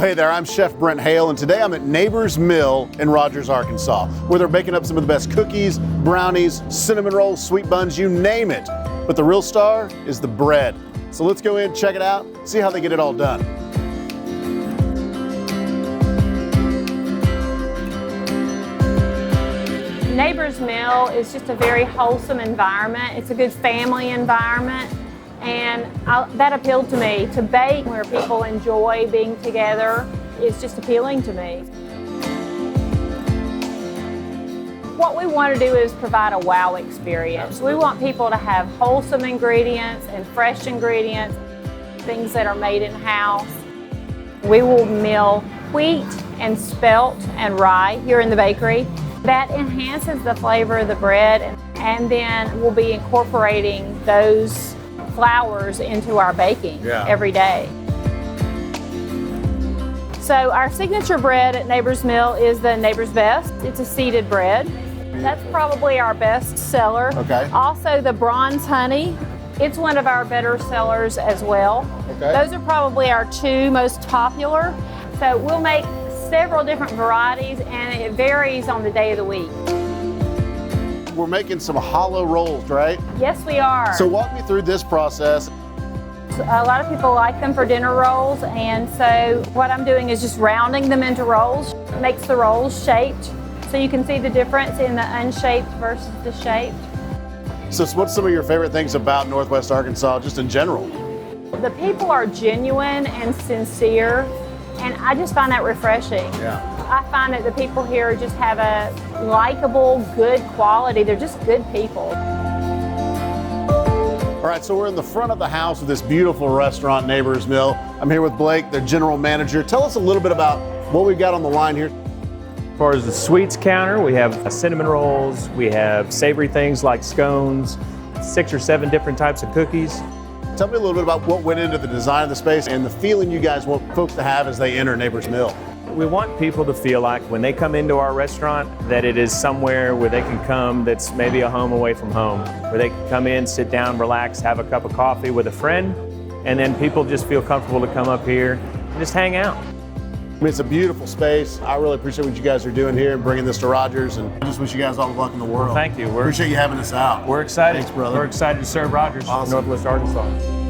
hey there, I'm Chef Brent Hale, and today I'm at Neighbor's Mill in Rogers, Arkansas, where they're baking up some of the best cookies, brownies, cinnamon rolls, sweet buns, you name it. But the real star is the bread. So let's go in, check it out, see how they get it all done. Neighbor's Mill is just a very wholesome environment. It's a good family environment, and that appealed to me. To bake where people enjoy being together is just appealing to me. What we want to do is provide a wow experience. We want people to have wholesome ingredients and fresh ingredients, things that are made in-house. We will mill wheat and spelt and rye here in the bakery. That enhances the flavor of the bread, and then we'll be incorporating those flours into our baking every day. So our signature bread at Neighbor's Mill is the Neighbor's Best. It's a seeded bread. That's probably our best seller. Okay. Also the Bronze Honey. It's one of our better sellers as well. Okay. Those are probably our two most popular. So we'll make several different varieties, and it varies on the day of the week. We're making some hollow rolls, right? Yes, we are. So walk me through this process. A lot of people like them for dinner rolls, and so what I'm doing is just rounding them into rolls. It makes the rolls shaped, so you can see the difference in the unshaped versus the shaped. So what's some of your favorite things about Northwest Arkansas, just in general? The people are genuine and sincere, and I just find that refreshing. Yeah. I find that the people here just have a likable, good quality. They're just good people. All right, so we're in the front of the house of this beautiful restaurant, Neighbor's Mill. I'm here with Blake, the general manager. Tell us a little bit about what we've got on the line here. As far as the sweets counter, we have cinnamon rolls, we have savory things like scones, 6 or 7 different types of cookies. Tell me a little bit about what went into the design of the space and the feeling you guys want folks to have as they enter Neighbor's Mill. We want people to feel like when they come into our restaurant that it is somewhere where they can come that's maybe a home away from home, where they can come in, sit down, relax, have a cup of coffee with a friend, and then people just feel comfortable to come up here and just hang out. I mean, it's a beautiful space. I really appreciate what you guys are doing here and bringing this to Rogers, and I just wish you guys all the luck in the world. Well, thank you. Appreciate you having us out. We're excited. Thanks, brother. We're excited to serve Rogers, Awesome. Northwest Arkansas.